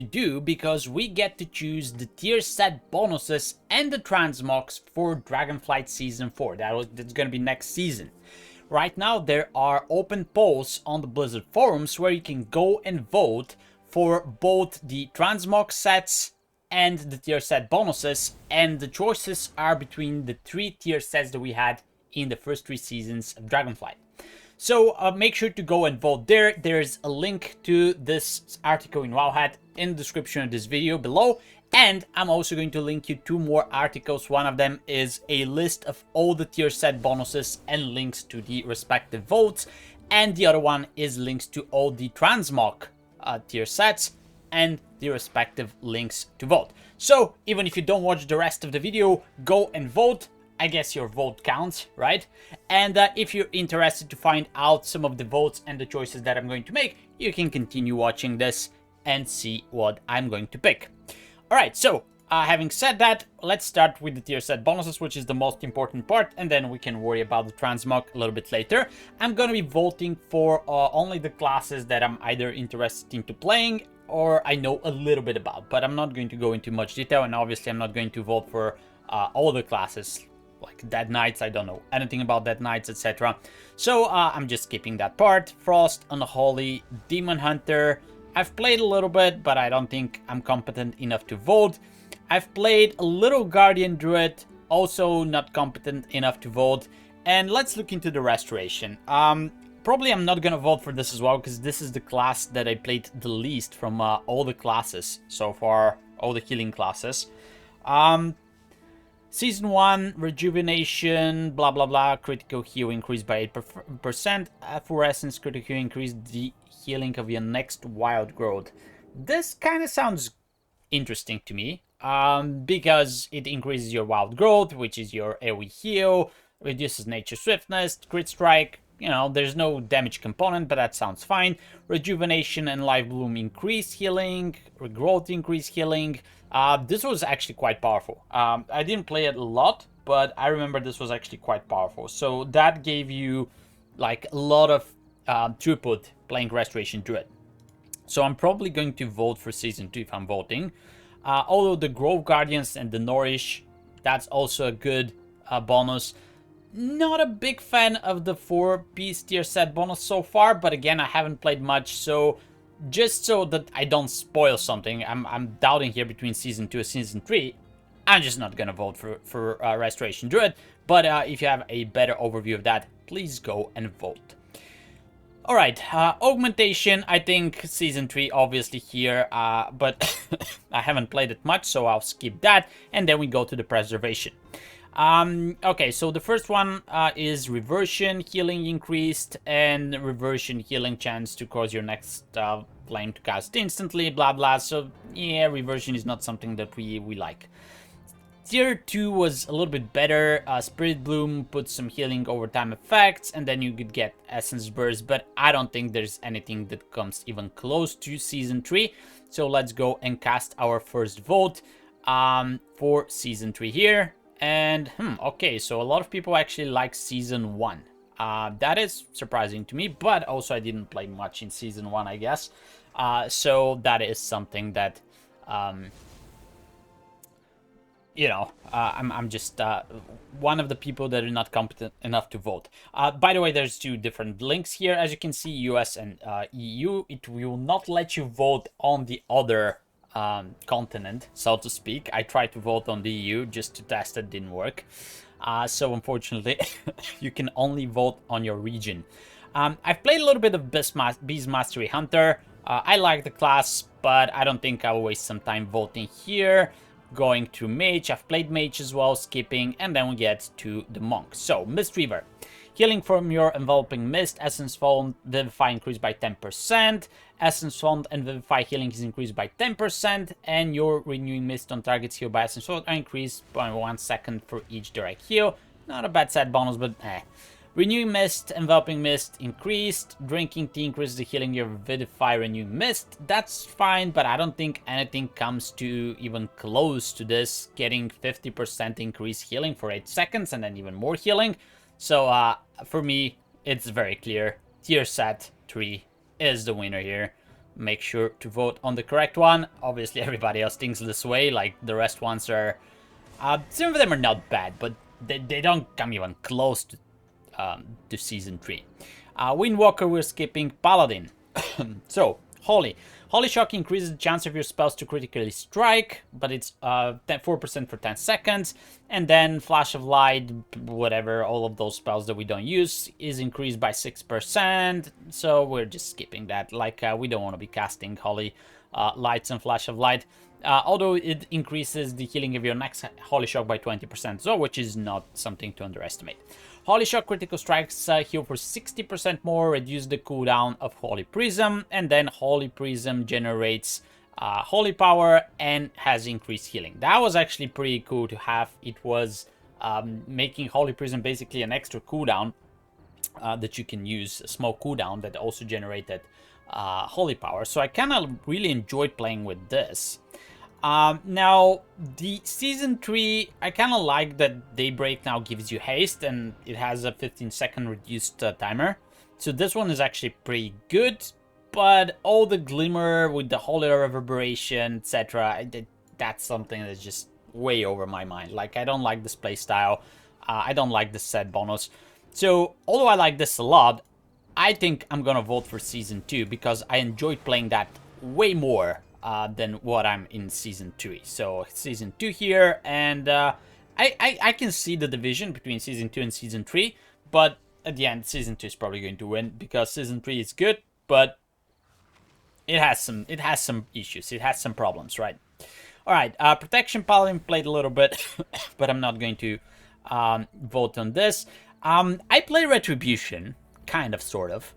do, because we get to choose the tier set bonuses and the transmogs for Dragonflight Season 4. That's going to be next season. Right now there are open polls on the Blizzard forums where you can go and vote for both the transmog sets and the tier set bonuses, and the choices are between the 3 tier sets that we had in the first 3 seasons of Dragonflight. So make sure to go and vote there. There's a link to this article in Wowhat in the description of this video below. And I'm also going to link you 2 more articles. One of them is a list of all the tier set bonuses and links to the respective votes. And the other one is links to all the transmog tier sets and the respective links to vote. So even if you don't watch the rest of the video, go and vote. I guess your vote counts, right? And if you're interested to find out some of the votes and the choices that I'm going to make, you can continue watching this and see what I'm going to pick. Alright, so having said that, let's start with the tier set bonuses, which is the most important part, and then we can worry about the transmog a little bit later. I'm going to be voting for only the classes that I'm either interested into playing or I know a little bit about, but I'm not going to go into much detail, and obviously I'm not going to vote for all the classes. Like Dead Knights, I don't know anything about Dead Knights, etc. So I'm just skipping that part. Frost, Unholy, Demon Hunter. I've played a little bit, but I don't think I'm competent enough to vote. I've played a little Guardian Druid, also not competent enough to vote. And let's look into the Restoration. Probably I'm not gonna vote for this as well, because this is the class that I played the least from all the classes so far, all the healing classes. Season 1, Rejuvenation, blah blah blah, critical heal increased by 8%, Fluorescence critical heal increased the healing of your next wild growth. This kind of sounds interesting to me, because it increases your wild growth, which is your AoE heal, reduces nature swiftness, crit strike. You know, there's no damage component, but that sounds fine. Rejuvenation and Life Bloom increase healing, regrowth increase healing. This was actually quite powerful. I didn't play it a lot, but I remember this was actually quite powerful. So that gave you like a lot of throughput playing Restoration Druid. So I'm probably going to vote for Season 2 if I'm voting. Although the Grove Guardians and the Nourish, that's also a good bonus. Not a big fan of the 4-piece tier set bonus so far, but again, I haven't played much, so just so that I don't spoil something, I'm doubting here between Season 2 and Season 3. I'm just not gonna vote for Restoration Druid, but if you have a better overview of that, please go and vote. Alright, Augmentation, I think Season 3 obviously here, but I haven't played it much, so I'll skip that, and then we go to the Preservation. Okay, so the first one is Reversion, healing increased, and Reversion healing chance to cause your next flame to cast instantly, blah blah. So yeah, Reversion is not something that we like. Tier 2 was a little bit better. Spirit Bloom puts some healing over time effects, and then you could get Essence Burst, but I don't think there's anything that comes even close to Season 3. So let's go and cast our first vote for Season 3 here. And, okay, so a lot of people actually like Season 1. That is surprising to me, but also I didn't play much in Season 1, I guess. So that is something that, you know, I'm just one of the people that are not competent enough to vote. By the way, there's 2 different links here. As you can see, US and EU. It will not let you vote on the other continent, so to speak. I tried to vote on the EU just to test it, didn't work. So unfortunately, you can only vote on your region. I've played a little bit of Beast Mastery Hunter. I like the class, but I don't think I'll waste some time voting here. Going to Mage, I've played Mage as well, skipping, and then we get to the Monk. So, Mistweaver. Healing from your Enveloping Mist, Essence Font, Vivify increased by 10%, Essence Font and Vivify healing is increased by 10%, and your Renewing Mist on targets healed by Essence Font are increased by 1 second for each direct heal. Not a bad set bonus, but eh. Renewing Mist, Enveloping Mist increased, Drinking Tea increases the healing of Vivify Renewing Mist. That's fine, but I don't think anything comes to even close to this, getting 50% increased healing for 8 seconds and then even more healing. So for me, it's very clear. Tier set 3 is the winner here. make sure to vote on the correct one. Obviously, everybody else thinks this way. Like, the rest ones are... some of them are not bad, but they don't come even close to Season 3. Windwalker, we're skipping. Paladin. So, Holy. Holy Shock increases the chance of your spells to critically strike, but it's 4% for 10 seconds. And then Flash of Light, whatever, all of those spells that we don't use is increased by 6%. So we're just skipping that. Like, we don't want to be casting Holy Lights and Flash of Light. Although it increases the healing of your next Holy Shock by 20%, so which is not something to underestimate. Holy Shock critical strikes heal for 60% more, reduce the cooldown of Holy Prism, and then Holy Prism generates Holy Power and has increased healing. That was actually pretty cool to have. It was making Holy Prism basically an extra cooldown that you can use, a small cooldown that also generated Holy Power. So I kind of really enjoyed playing with this. Now, the Season 3, I kind of like that Daybreak now gives you haste, and it has a 15-second reduced timer. So this one is actually pretty good, but all the Glimmer with the Holy Reverberation, etc., that's something that's just way over my mind. Like, I don't like this playstyle. I don't like the set bonus. So, although I like this a lot, I think I'm gonna vote for Season 2, because I enjoyed playing that way more than what I'm in Season 3. So Season 2 here, and I can see the division between Season 2 and Season 3, but at the end, Season 2 is probably going to win, because Season 3 is good, but it has some issues, it has some problems, right? Alright, Protection Paladin played a little bit, but I'm not going to vote on this. I play Retribution, kind of, sort of.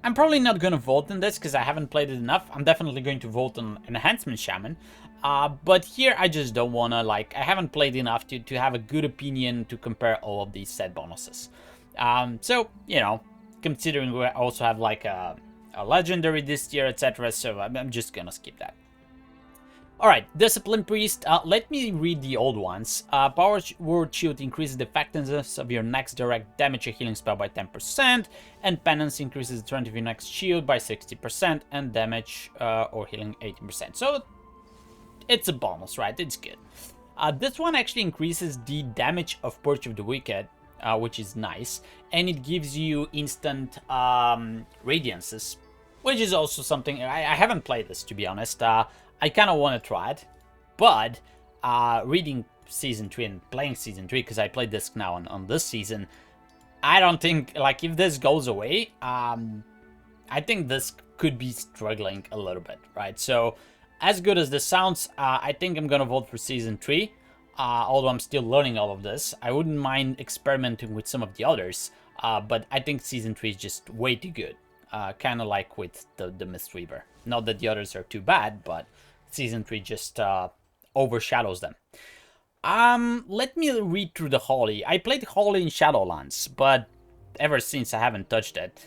I'm probably not going to vote on this because I haven't played it enough. I'm definitely going to vote on Enhancement Shaman. But here I just don't want to, like, I haven't played enough to have a good opinion to compare all of these set bonuses. So, you know, considering we also have, like, a Legendary this year, etc. So I'm just going to skip that. Alright, Discipline Priest, let me read the old ones. Power Word Shield increases the effectiveness of your next direct damage or healing spell by 10%, and Penance increases the strength of your next shield by 60%, and damage or healing 18%. So, it's a bonus, right? It's good. This one actually increases the damage of Purge of the Wicked, which is nice, and it gives you instant radiances, which is also something... I haven't played this, to be honest. I kind of want to try it, but reading Season 3 and playing Season 3, because I played this now on this season, I don't think, like, if this goes away, I think this could be struggling a little bit, right? So, as good as this sounds, I think I'm going to vote for Season 3, although I'm still learning all of this. I wouldn't mind experimenting with some of the others, but I think Season 3 is just way too good, kind of like with the Mistweaver. Not that the others are too bad, but Season 3 just overshadows them. Let me read through the Holy. I played Holy in Shadowlands, but ever since I haven't touched it.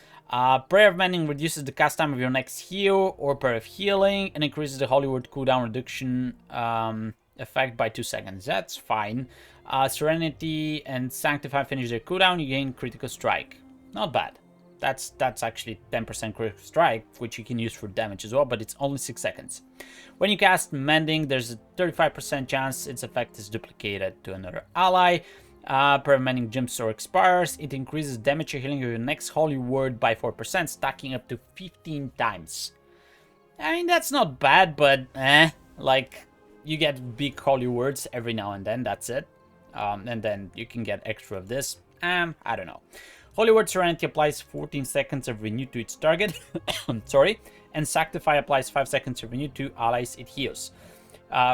Prayer of Mending reduces the cast time of your next heal or Prayer of Healing, and increases the Holy Word cooldown reduction effect by 2 seconds. That's fine. Serenity and Sanctify finish their cooldown, you gain critical strike. Not bad. That's actually 10% critical strike, which you can use for damage as well, but it's only 6 seconds. When you cast Mending, there's a 35% chance its effect is duplicated to another ally. Per Mending jumps or expires, it increases damage or healing of your next Holy Word by 4%, stacking up to 15 times. I mean, that's not bad, but like, you get big Holy Words every now and then, that's it. And then you can get extra of this. I don't know. Holy Word Serenity applies 14 seconds of renew to its target, sorry, and Sanctify applies 5 seconds of renew to allies it heals.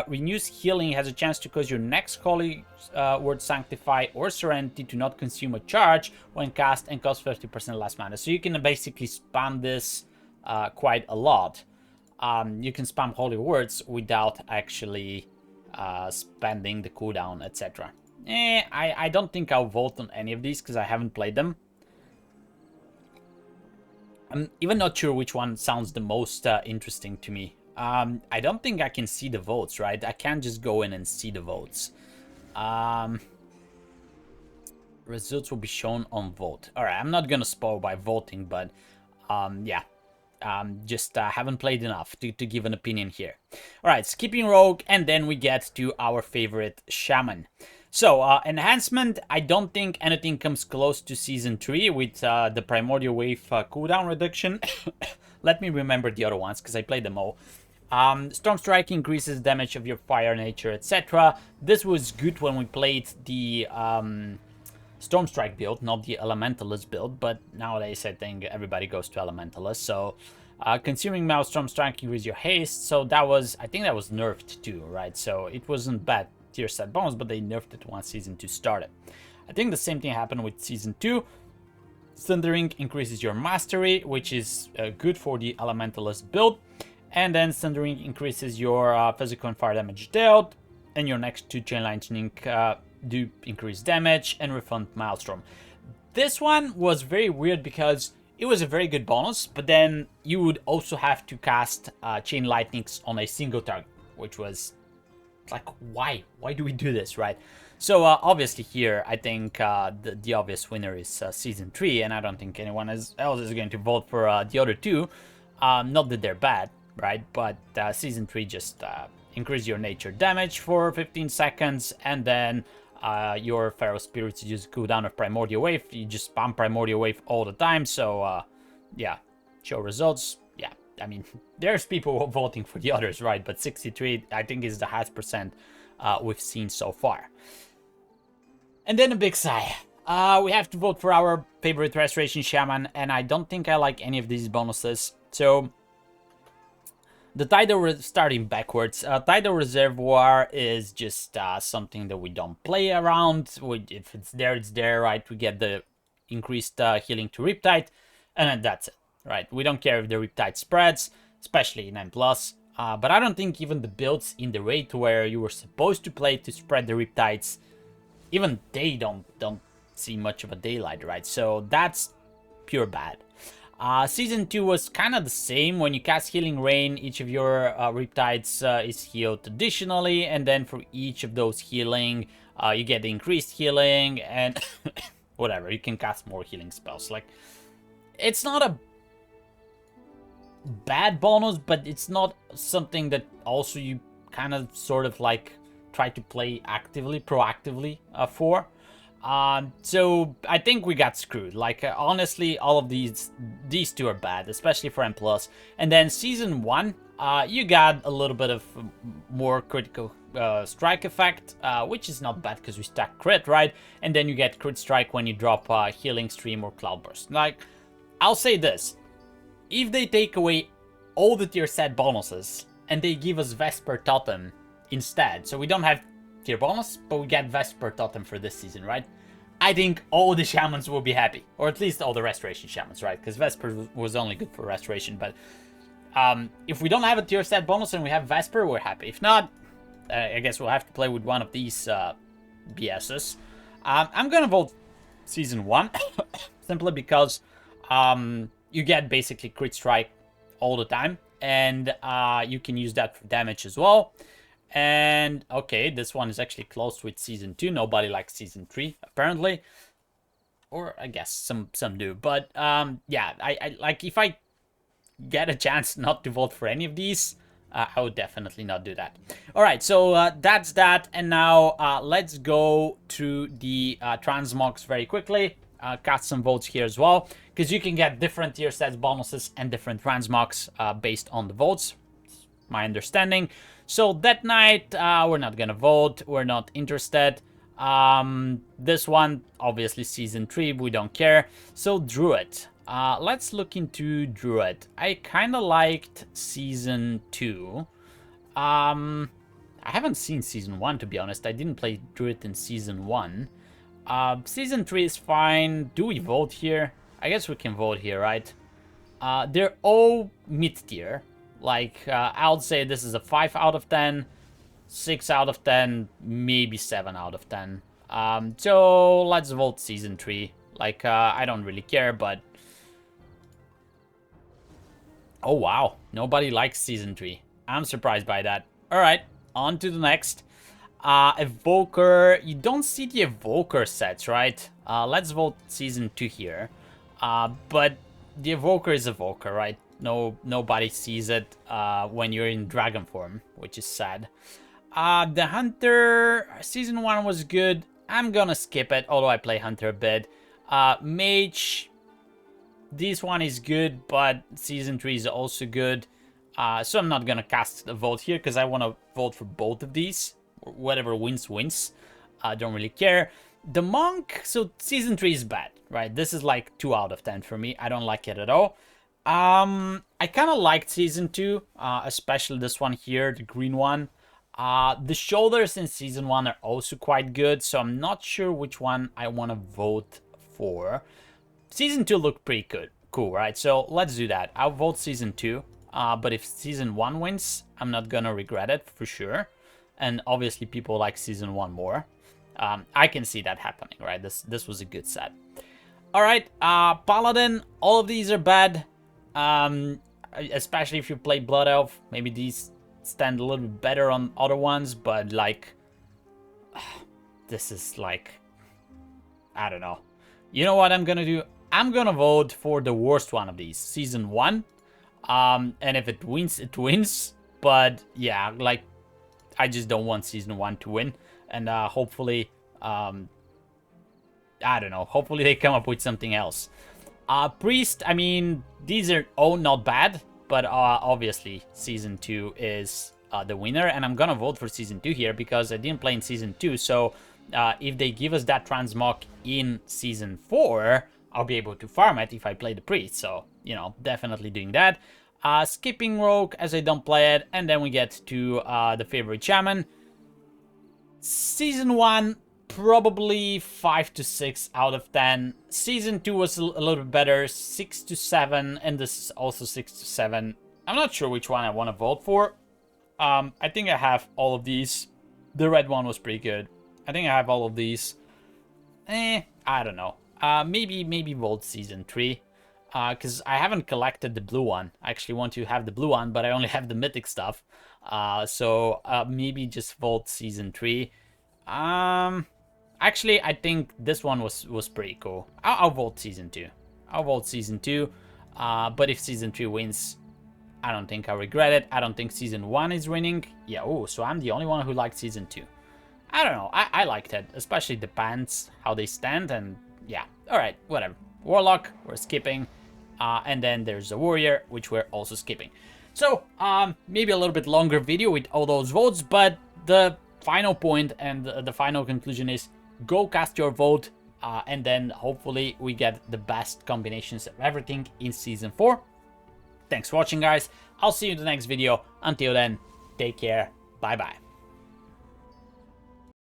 Renews Healing has a chance to cause your next Holy Word Sanctify or Serenity to not consume a charge when cast and cost 50% less mana. So you can basically spam this quite a lot. You can spam Holy Words without actually spending the cooldown, etc. I don't think I'll vote on any of these because I haven't played them. I'm even not sure which one sounds the most interesting to me. I don't think I can see the votes, right? I can't just go in and see the votes. Results will be shown on vote. Alright, I'm not gonna spoil by voting, but yeah. Just haven't played enough to give an opinion here. Alright, skipping Rogue, and then we get to our favorite Shaman. So, enhancement, I don't think anything comes close to Season 3 with the Primordial Wave cooldown reduction. Let me remember the other ones, because I played them all. Storm Strike increases damage of your fire nature, etc. This was good when we played the Storm Strike build, not the Elementalist build, but nowadays I think everybody goes to Elementalist. So, consuming Mouse Storm Strike increases your haste, so that was, I think that was nerfed too, right? So it wasn't bad tier set bonus, but they nerfed it once Season 2 started. I think the same thing happened with Season 2. Thundering increases your mastery, which is good for the Elementalist build. And then Thundering increases your physical and fire damage dealt. And your next 2 Chain Lightning do increase damage and refund Maelstrom. This one was very weird because it was a very good bonus, but then you would also have to cast Chain Lightnings on a single target, which was like, why? Why do we do this, right? So obviously here, I think the obvious winner is Season 3, and I don't think anyone else is going to vote for the other two. Not that they're bad, right? But Season 3 just increase your nature damage for 15 seconds, and then your Feral Spirits use cooldown of Primordial Wave. You just spam Primordial Wave all the time, so yeah, show results. Yeah, I mean, there's people voting for the others, right? But 63, I think, is the highest percent we've seen so far. And then a big sigh. We have to vote for our favorite Restoration Shaman, and I don't think I like any of these bonuses. So, the Tidal, starting backwards, Tidal Reservoir is just something that we don't play around. If it's there, right? We get the increased healing to Riptide, and then that's it, right? We don't care if the Riptide spreads, especially 9+. But I don't think even the builds in the raid where you were supposed to play to spread the Riptides, even they don't see much of a daylight, right? So that's pure bad. Season 2 was kind of the same. When you cast Healing Rain, each of your Riptides is healed additionally, and then for each of those healing, you get the increased healing, and whatever, you can cast more healing spells. Like, it's not a bad bonus, but it's not something that also you kind of sort of like try to play actively, proactively for. So I think we got screwed. Like, honestly, all of these two are bad, especially for M+. And then Season 1, you got a little bit of more critical strike effect, which is not bad because we stack crit, right? And then you get crit strike when you drop Healing Stream or Cloudburst. Like, I'll say this. If they take away all the tier set bonuses and they give us Vesper Totem instead, so we don't have tier bonus, but we get Vesper Totem for this season, right? I think all the Shamans will be happy, or at least all the Restoration Shamans, right? Because Vesper was only good for Restoration, but if we don't have a tier set bonus and we have Vesper, we're happy. If not, I guess we'll have to play with one of these BSs. I'm gonna vote Season 1, simply because you get basically crit strike all the time, and you can use that for damage as well. And okay, this one is actually close with Season 2. Nobody likes Season 3, apparently. Or I guess some do. But yeah, I like, if I get a chance not to vote for any of these, I would definitely not do that. Alright, so that's that. And now let's go to the transmogs very quickly. Cast some votes here as well, because you can get different tier sets bonuses and different transmogs based on the votes. It's my understanding. So that night, we're not gonna vote. We're not interested. This one, obviously Season 3, we don't care. So Druid. Let's look into Druid. I kind of liked Season 2. I haven't seen Season 1, to be honest. I didn't play Druid in Season 1. Season 3 is fine. Do we vote here? I guess we can vote here, right? They're all mid-tier. Like, I would say this is a 5 out of 10, 6 out of 10, maybe 7 out of 10. So let's vote Season 3. Like, I don't really care, but... Oh, wow. Nobody likes Season 3. I'm surprised by that. Alright, on to the next. Evoker. You don't see the Evoker sets, right? Let's vote Season 2 here. But the Evoker is Evoker, right? Nobody sees it when you're in dragon form, which is sad. The Hunter, Season 1 was good. I'm gonna skip it, although I play Hunter a bit. Mage, this one is good, but Season 3 is also good. So I'm not gonna cast a vote here, because I want to vote for both of these. Whatever wins, wins. I don't really care. The Monk, so Season 3 is bad, right? This is like 2 out of 10 for me. I don't like it at all. I kind of liked Season 2, especially this one here, the green one. The shoulders in Season 1 are also quite good, so I'm not sure which one I want to vote for. Season 2 looked pretty good, cool, right? So let's do that. I'll vote Season 2, but if Season 1 wins, I'm not gonna regret it for sure. And obviously people like Season 1 more. I can see that happening, right? This was a good set. All right, Paladin, all of these are bad. Especially if you play Blood Elf, maybe these stand a little bit better on other ones, but like, this is like, I don't know. You know what I'm gonna do? I'm gonna vote for the worst one of these, Season 1. And if it wins, it wins. But yeah, like, I just don't want Season 1 to win. And hopefully, I don't know, hopefully they come up with something else. Priest, I mean, these are all not bad, but obviously Season 2 is the winner, and I'm gonna vote for Season 2 here because I didn't play in Season 2, so if they give us that transmog in Season 4, I'll be able to farm it if I play the Priest, so, you know, definitely doing that. Skipping Rogue as I don't play it, and then we get to the favorite Shaman. Season 1, probably 5 to 6 out of 10. Season 2 was a little bit better, 6 to 7, and this is also 6 to 7. I'm not sure which one I want to vote for. I think I have all of these. The red one was pretty good. I think I have all of these. I don't know. Maybe vote Season 3. Because I haven't collected the blue one. I actually want to have the blue one, but I only have the mythic stuff. So maybe just vote Season 3. Actually, I think this one was pretty cool. I'll vote Season 2. I'll vote Season 2. But if Season 3 wins, I don't think I'll regret it. I don't think Season 1 is winning. Yeah, oh, so I'm the only one who liked Season 2. I don't know. I liked it, especially the pants, how they stand, and yeah. Alright, whatever. Warlock, we're skipping. And then there's a Warrior, which we're also skipping. So, maybe a little bit longer video with all those votes, but the final point and the final conclusion is go cast your vote, and then hopefully we get the best combinations of everything in Season 4. Thanks for watching, guys. I'll see you in the next video. Until then, take care. Bye-bye.